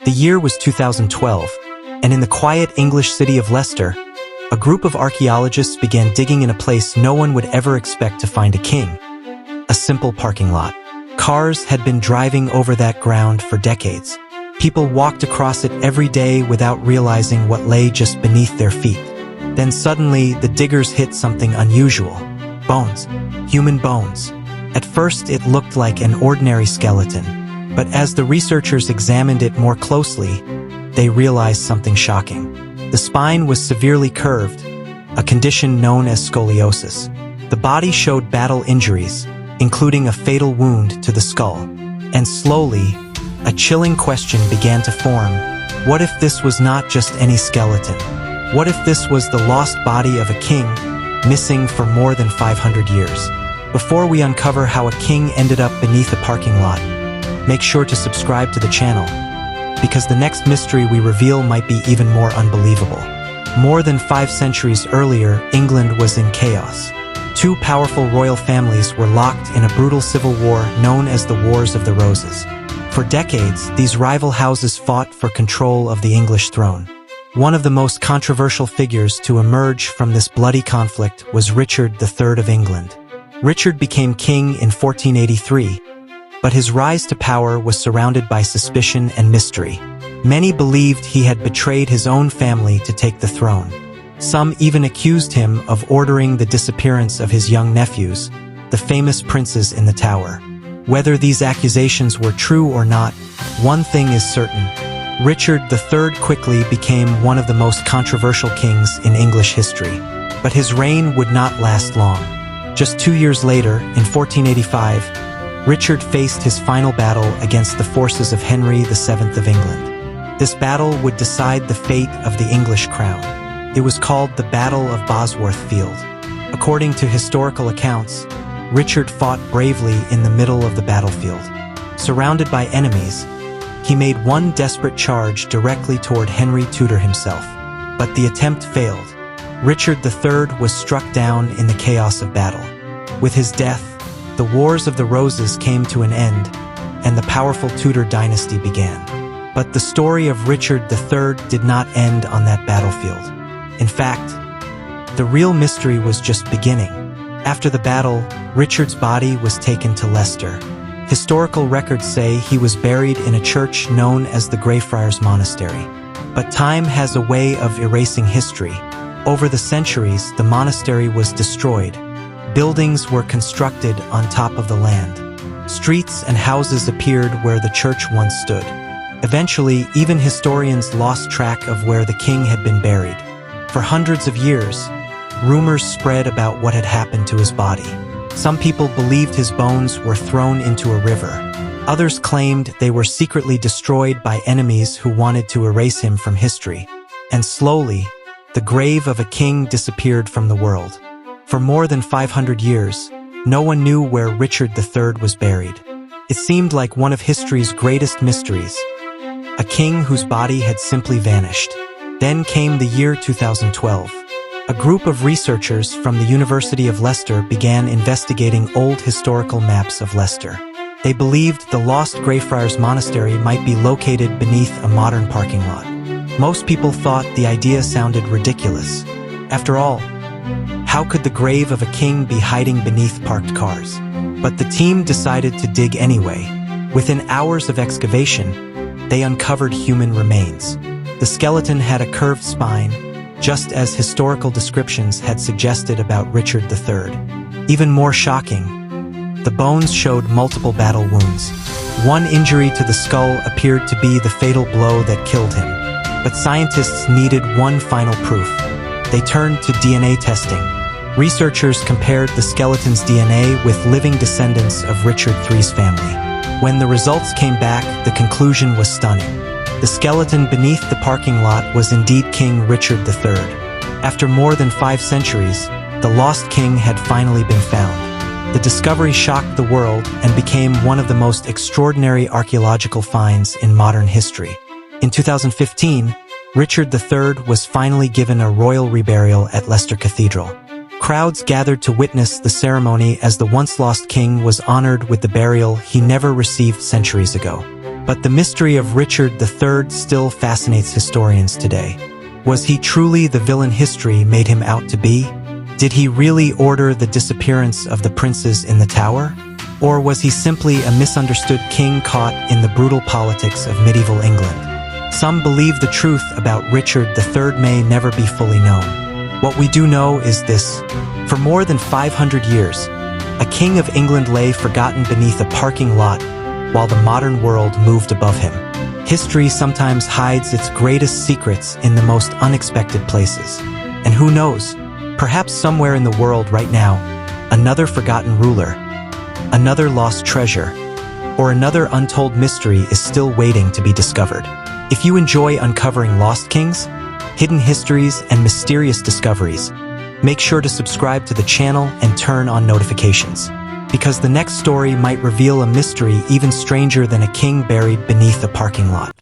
The year was 2012, and in the quiet English city of Leicester, a group of archaeologists began digging in a place no one would ever expect to find a king: a simple parking lot. Cars had been driving over that ground for decades. People walked across it every day without realizing what lay just beneath their feet. Then suddenly, the diggers hit something unusual. Bones. Human bones. At first, it looked like an ordinary skeleton, but as the researchers examined it more closely, they realized something shocking. The spine was severely curved, a condition known as scoliosis. The body showed battle injuries, including a fatal wound to the skull. And slowly, a chilling question began to form. What if this was not just any skeleton? What if this was the lost body of a king, missing for more than 500 years? Before we uncover how a king ended up beneath a parking lot, make sure to subscribe to the channel, because the next mystery we reveal might be even more unbelievable. More than 5 centuries earlier, England was in chaos. 2 powerful royal families were locked in a brutal civil war known as the Wars of the Roses. For decades, these rival houses fought for control of the English throne. One of the most controversial figures to emerge from this bloody conflict was Richard III of England. Richard became king in 1483, but his rise to power was surrounded by suspicion and mystery. Many believed he had betrayed his own family to take the throne. Some even accused him of ordering the disappearance of his young nephews, the famous princes in the Tower. Whether these accusations were true or not, one thing is certain. Richard III quickly became one of the most controversial kings in English history. But his reign would not last long. Just 2 years later, in 1485, Richard faced his final battle against the forces of Henry VII of England. This battle would decide the fate of the English crown. It was called the Battle of Bosworth Field. According to historical accounts, Richard fought bravely in the middle of the battlefield. Surrounded by enemies, he made one desperate charge directly toward Henry Tudor himself. But the attempt failed. Richard III was struck down in the chaos of battle. With his death, the Wars of the Roses came to an end, and the powerful Tudor dynasty began. But the story of Richard III did not end on that battlefield. In fact, the real mystery was just beginning. After the battle, Richard's body was taken to Leicester. Historical records say he was buried in a church known as the Greyfriars Monastery. But time has a way of erasing history. Over the centuries, the monastery was destroyed. Buildings were constructed on top of the land. Streets and houses appeared where the church once stood. Eventually, even historians lost track of where the king had been buried. For hundreds of years, rumors spread about what had happened to his body. Some people believed his bones were thrown into a river. Others claimed they were secretly destroyed by enemies who wanted to erase him from history. And slowly, the grave of a king disappeared from the world. For more than 500 years, no one knew where Richard III was buried. It seemed like one of history's greatest mysteries. A king whose body had simply vanished. Then came the year 2012. A group of researchers from the University of Leicester began investigating old historical maps of Leicester. They believed the lost Greyfriars Monastery might be located beneath a modern parking lot. Most people thought the idea sounded ridiculous. After all, how could the grave of a king be hiding beneath parked cars? But the team decided to dig anyway. Within hours of excavation, they uncovered human remains. The skeleton had a curved spine, just as historical descriptions had suggested about Richard III. Even more shocking, the bones showed multiple battle wounds. One injury to the skull appeared to be the fatal blow that killed him. But scientists needed one final proof. They turned to DNA testing. Researchers compared the skeleton's DNA with living descendants of Richard III's family. When the results came back, the conclusion was stunning. The skeleton beneath the parking lot was indeed King Richard III. After more than 5 centuries, the lost king had finally been found. The discovery shocked the world and became one of the most extraordinary archaeological finds in modern history. In 2015, Richard III was finally given a royal reburial at Leicester Cathedral. Crowds gathered to witness the ceremony as the once-lost king was honored with the burial he never received centuries ago. But the mystery of Richard III still fascinates historians today. Was he truly the villain history made him out to be? Did he really order the disappearance of the princes in the tower? Or was he simply a misunderstood king caught in the brutal politics of medieval England? Some believe the truth about Richard III may never be fully known. What we do know is this: for more than 500 years, a king of England lay forgotten beneath a parking lot while the modern world moved above him. History sometimes hides its greatest secrets in the most unexpected places. And who knows, perhaps somewhere in the world right now, another forgotten ruler, another lost treasure, or another untold mystery is still waiting to be discovered. If you enjoy uncovering lost kings, hidden histories, and mysterious discoveries, make sure to subscribe to the channel and turn on notifications, because the next story might reveal a mystery even stranger than a king buried beneath a parking lot.